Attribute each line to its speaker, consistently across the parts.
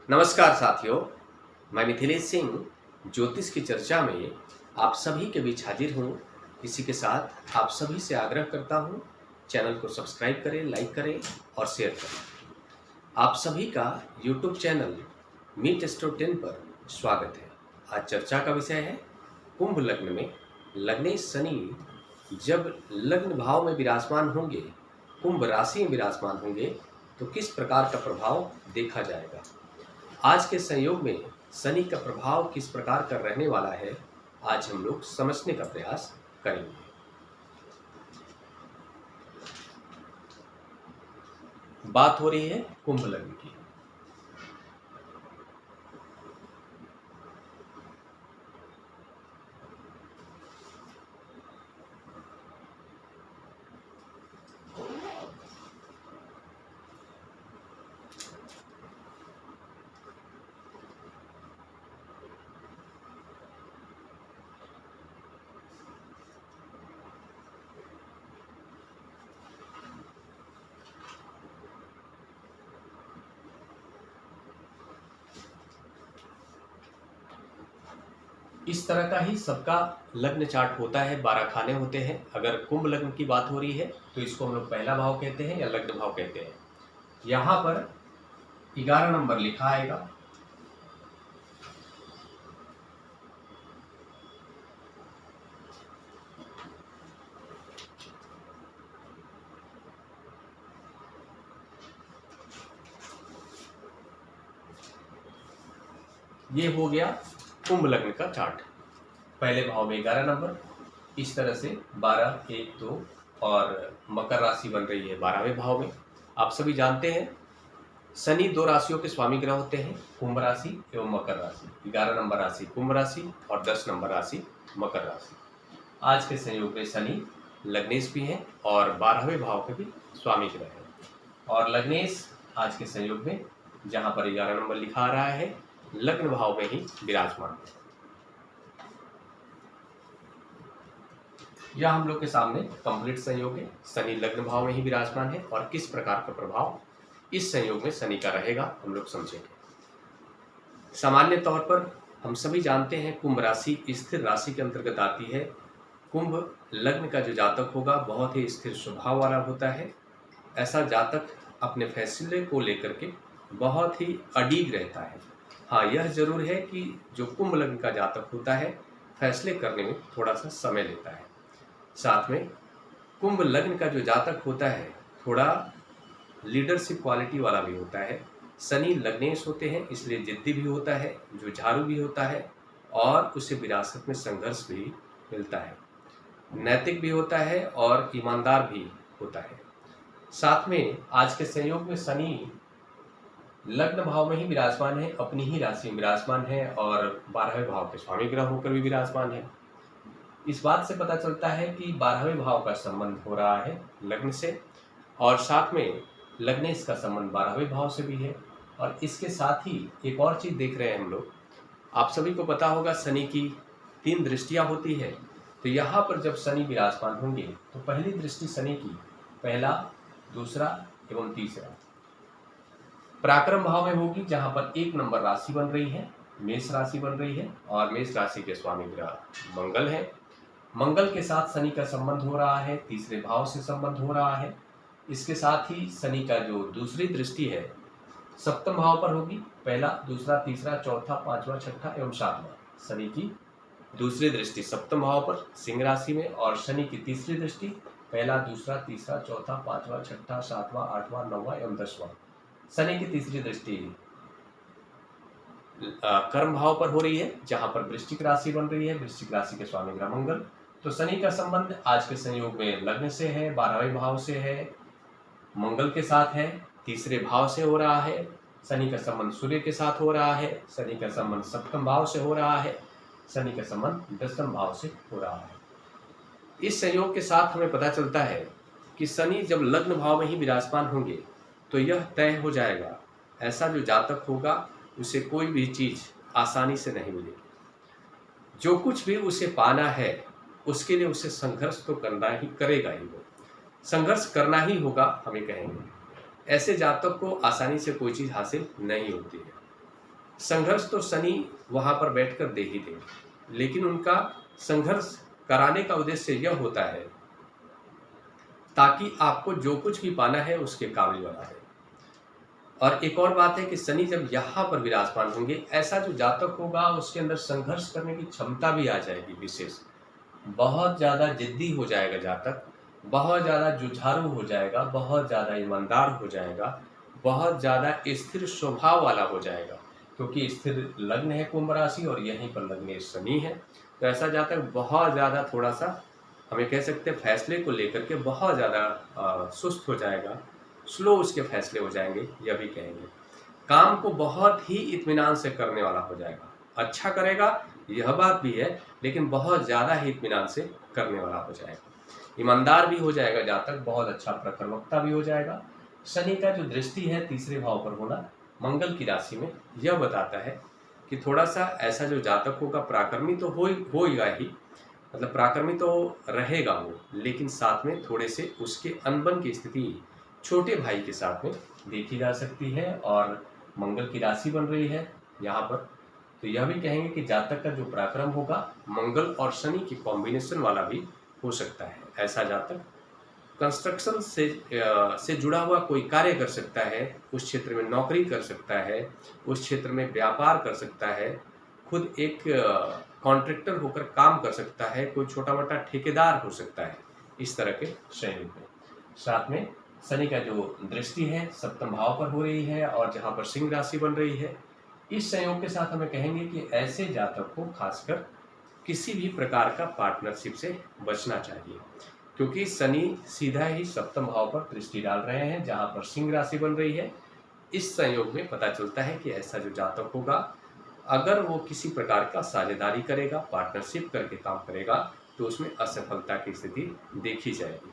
Speaker 1: नमस्कार साथियों, मैं मिथिलेश सिंह ज्योतिष की चर्चा में आप सभी के बीच हाजिर हूँ। इसी के साथ आप सभी से आग्रह करता हूँ, चैनल को सब्सक्राइब करें, लाइक करें और शेयर करें। आप सभी का यूट्यूब चैनल मीट स्टोर 10 पर स्वागत है। आज चर्चा का विषय है कुंभ लग्न में लग्नेश शनि जब लग्न भाव में विराजमान होंगे, कुंभ राशि में विराजमान होंगे तो किस प्रकार का प्रभाव देखा जाएगा। आज के संयोग में शनि का प्रभाव किस प्रकार का रहने वाला है, आज हम लोग समझने का प्रयास करेंगे। बात हो रही है कुंभ लग्न की। इस तरह का ही सबका लग्न चार्ट होता है, 12 खाने होते हैं। अगर कुंभ लग्न की बात हो रही है तो इसको हम लोग पहला भाव कहते हैं या लग्न भाव कहते हैं। यहाँ पर 11 नंबर लिखा आएगा। ये हो गया कुंभ लग्न का चार्ट। पहले भाव में 11 नंबर, इस तरह से 12, 1, 2 और मकर राशि बन रही है 12वें भाव में। आप सभी जानते हैं शनि 2 राशियों के स्वामी ग्रह होते हैं, कुंभ राशि एवं मकर राशि। 11 नंबर राशि कुंभ राशि और 10 नंबर राशि मकर राशि। आज के संयोग में शनि लग्नेश भी हैं और 12वें भाव के भी स्वामी ग्रह हैं। और लग्नेश आज के संयोग में जहाँ पर 11 नंबर लिखा आ रहा है, लग्न भाव में ही विराजमान है। यह हम लोग के सामने कंप्लीट संयोग है। शनि लग्न भाव में ही विराजमान है और किस प्रकार का प्रभाव इस संयोग में शनि का रहेगा हम लोग समझेंगे। सामान्य तौर पर हम सभी जानते हैं कुंभ राशि स्थिर राशि के अंतर्गत आती है। कुंभ लग्न का जो जातक होगा बहुत ही स्थिर स्वभाव वाला होता है। ऐसा जातक अपने फैसले को लेकर के बहुत ही अडिग रहता है। हाँ, यह जरूर है कि जो कुंभ लग्न का जातक होता है फैसले करने में थोड़ा सा समय लेता है। साथ में कुंभ लग्न का जो जातक होता है थोड़ा लीडरशिप क्वालिटी वाला भी होता है। शनि लग्नेश होते हैं इसलिए जिद्दी भी होता है, जुझारू भी होता है और उसे विरासत में संघर्ष भी मिलता है। नैतिक भी होता है और ईमानदार भी होता है। साथ में आज के संयोग में शनि लग्न भाव में ही विराजमान है, अपनी ही राशि में विराजमान है और 12वें भाव के स्वामी ग्रह होकर भी विराजमान है। इस बात से पता चलता है कि 12वें भाव का संबंध हो रहा है लग्न से और साथ में लग्नेश का संबंध 12वें भाव से भी है। और इसके साथ ही एक और चीज़ देख रहे हैं हम लोग, आप सभी को पता होगा शनि की 3 दृष्टियां होती है। तो यहाँ पर जब शनि विराजमान होंगे तो पहली दृष्टि शनि की पहला, दूसरा एवं तीसरा पराक्रम भाव में होगी, जहाँ पर 1 नंबर राशि बन रही है, मेष राशि बन रही है और मेष राशि के स्वामी ग्रह मंगल है। मंगल के साथ शनि का संबंध हो रहा है, तीसरे भाव से संबंध हो रहा है। इसके साथ ही शनि का जो दूसरी दृष्टि है सप्तम भाव पर होगी, पहला, दूसरा, तीसरा, चौथा, पांचवा, छठा एवं सातवां। शनि की दूसरी दृष्टि सप्तम भाव पर सिंह राशि में और शनि की तीसरी दृष्टि पहला, दूसरा, तीसरा, चौथा, पांचवा, छठा, सातवां, आठवां, नौवां एवं 10वां। शनि की तीसरी दृष्टि कर्म भाव पर हो रही है, जहां पर वृश्चिक राशि बन रही है, वृश्चिक राशि के स्वामी ग्रह मंगल। तो शनि का संबंध आज के संयोग में लग्न से है, 12वें भाव से है, मंगल के साथ है, तीसरे भाव से हो रहा है। शनि का संबंध सूर्य के साथ हो रहा है, शनि का संबंध सप्तम भाव से हो रहा है, शनि का संबंध 10वें भाव से हो रहा है। इस संयोग के साथ हमें पता चलता है कि शनि जब लग्न भाव में ही विराजमान होंगे तो यह तय हो जाएगा, ऐसा जो जातक होगा उसे कोई भी चीज़ आसानी से नहीं मिलेगी। जो कुछ भी उसे पाना है उसके लिए उसे संघर्ष तो करना ही करेगा ही, वो संघर्ष करना ही होगा हमें कहेंगे। ऐसे जातक को आसानी से कोई चीज़ हासिल नहीं होती है। संघर्ष तो शनि वहाँ पर बैठकर दे ही देंगे, लेकिन उनका संघर्ष कराने का उद्देश्य यह होता है ताकि आपको जो कुछ भी पाना है उसके काबिल बना दे। और एक और बात है कि शनि जब यहाँ पर विराजमान होंगे, ऐसा जो जातक होगा उसके अंदर संघर्ष करने की क्षमता भी आ जाएगी विशेष। बहुत ज़्यादा जिद्दी हो जाएगा जातक, बहुत ज़्यादा जुझारू हो जाएगा, बहुत ज़्यादा ईमानदार हो जाएगा, बहुत ज़्यादा स्थिर स्वभाव वाला हो जाएगा, क्योंकि स्थिर लग्न है कुंभ राशि और यहीं पर लग्न शनि है। तो ऐसा जातक बहुत ज़्यादा थोड़ा सा हमें कह सकते हैं फैसले को लेकर के बहुत ज़्यादा सुस्त हो जाएगा, स्लो उसके फैसले हो जाएंगे, यह भी कहेंगे। काम को बहुत ही इत्मीनान से करने वाला हो जाएगा, अच्छा करेगा यह बात भी है, लेकिन बहुत ज़्यादा ही इत्मीनान से करने वाला हो जाएगा। ईमानदार भी हो जाएगा जातक, बहुत अच्छा प्रकर्मकता भी हो जाएगा। शनि का जो दृष्टि है तीसरे भाव पर होना मंगल की राशि में, यह बताता है कि थोड़ा सा ऐसा जो जातक होगा पराक्रमी तो होगा ही, मतलब पराक्रमी तो रहेगा वो, लेकिन साथ में थोड़े से उसके अनबन की स्थिति छोटे भाई के साथ में देखी जा सकती है। और मंगल की राशि बन रही है यहाँ पर, तो यह भी कहेंगे कि जातक का जो पराक्रम होगा मंगल और शनि की कॉम्बिनेशन वाला भी हो सकता है। ऐसा जातक कंस्ट्रक्शन से जुड़ा हुआ कोई कार्य कर सकता है, उस क्षेत्र में नौकरी कर सकता है, उस क्षेत्र में व्यापार कर सकता है, खुद एक कॉन्ट्रैक्टर होकर काम कर सकता है, कोई छोटा मोटा ठेकेदार हो सकता है, इस तरह के संयोग में। साथ में शनि का जो दृष्टि है सप्तम भाव पर हो रही है और जहाँ पर सिंह राशि बन रही है, इस संयोग के साथ हमें कहेंगे कि ऐसे जातक को खासकर किसी भी प्रकार का पार्टनरशिप से बचना चाहिए, क्योंकि शनि सीधा ही सप्तम भाव पर दृष्टि डाल रहे हैं जहाँ पर सिंह राशि बन रही है। इस संयोग में पता चलता है कि ऐसा जो जातक होगा अगर वो किसी प्रकार का साझेदारी करेगा, पार्टनरशिप करके काम करेगा, तो उसमें असफलता की स्थिति देखी जाएगी।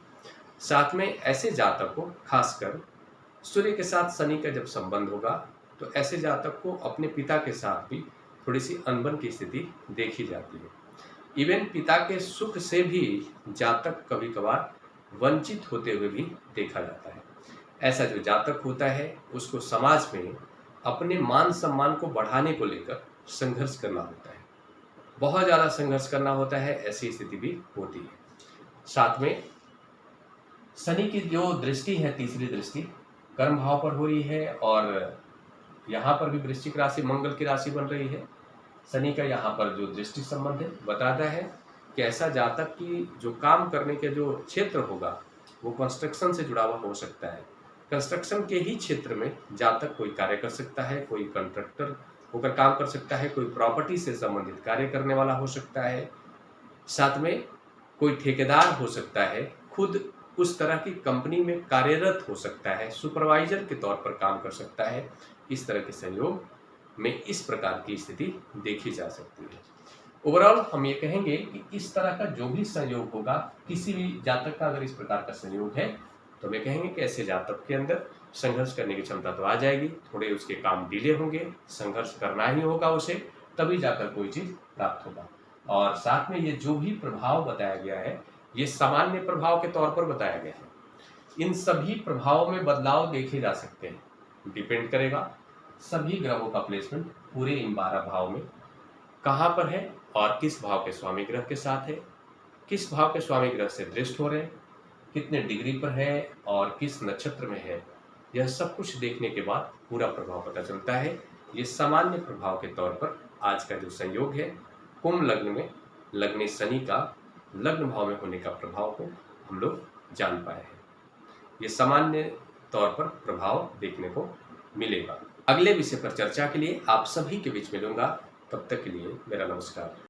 Speaker 1: साथ में ऐसे जातक को खासकर सूर्य के साथ शनि का जब संबंध होगा तो ऐसे जातक को अपने पिता के साथ भी थोड़ी सी अनबन की स्थिति देखी जाती है। इवन पिता के सुख से भी जातक कभी कभार वंचित होते हुए भी देखा जाता है। ऐसा जो जातक होता है उसको समाज में अपने मान सम्मान को बढ़ाने को लेकर संघर्ष करना होता है, बहुत ज़्यादा संघर्ष करना होता है, ऐसी स्थिति भी होती है। साथ में शनि की जो दृष्टि है तीसरी दृष्टि कर्म भाव पर हो रही है और यहाँ पर भी वृश्चिक राशि मंगल की राशि बन रही है। शनि का यहाँ पर जो दृष्टि संबंध है बताता है कि ऐसा जातक की जो काम करने के जो क्षेत्र होगा वो कंस्ट्रक्शन से जुड़ा हुआ हो सकता है। कंस्ट्रक्शन के ही क्षेत्र में जातक कोई कार्य कर सकता है, कोई कॉन्ट्रैक्टर होकर काम कर सकता है, कोई प्रॉपर्टी से संबंधित कार्य करने वाला हो सकता है, साथ में कोई ठेकेदार हो सकता है, खुद उस तरह की कंपनी में कार्यरत हो सकता है, सुपरवाइजर के तौर पर काम कर सकता है। इस तरह के संयोग में इस प्रकार की स्थिति देखी जा सकती है। ओवरऑल हम ये कहेंगे कि इस तरह का जो भी संयोग होगा, किसी भी जातक का अगर इस प्रकार का संयोग है तो हमें कहेंगे कि ऐसे जातक के अंदर संघर्ष करने की क्षमता तो आ जाएगी, थोड़े उसके काम डिले होंगे, संघर्ष करना ही होगा उसे, तभी जाकर कोई चीज़ प्राप्त होगा। और साथ में ये जो भी प्रभाव बताया गया है ये सामान्य प्रभाव के तौर पर बताया गया है। इन सभी प्रभावों में बदलाव देखे जा सकते हैं, डिपेंड करेगा सभी ग्रहों का प्लेसमेंट पूरे इन 12 भाव में कहाँ पर है और किस भाव के स्वामी ग्रह के साथ है, किस भाव के स्वामी ग्रह से दृष्ट हो रहे हैं, कितने डिग्री पर है और किस नक्षत्र में है। यह सब कुछ देखने के बाद पूरा प्रभाव पता चलता है। ये सामान्य प्रभाव के तौर पर आज का जो संयोग है कुंभ लग्न में लग्न शनि का लग्न भाव में होने का प्रभाव को हम लोग जान पाए हैं। ये सामान्य तौर पर प्रभाव देखने को मिलेगा। अगले विषय पर चर्चा के लिए आप सभी के बीच मिलूंगा, तब तक के लिए मेरा नमस्कार।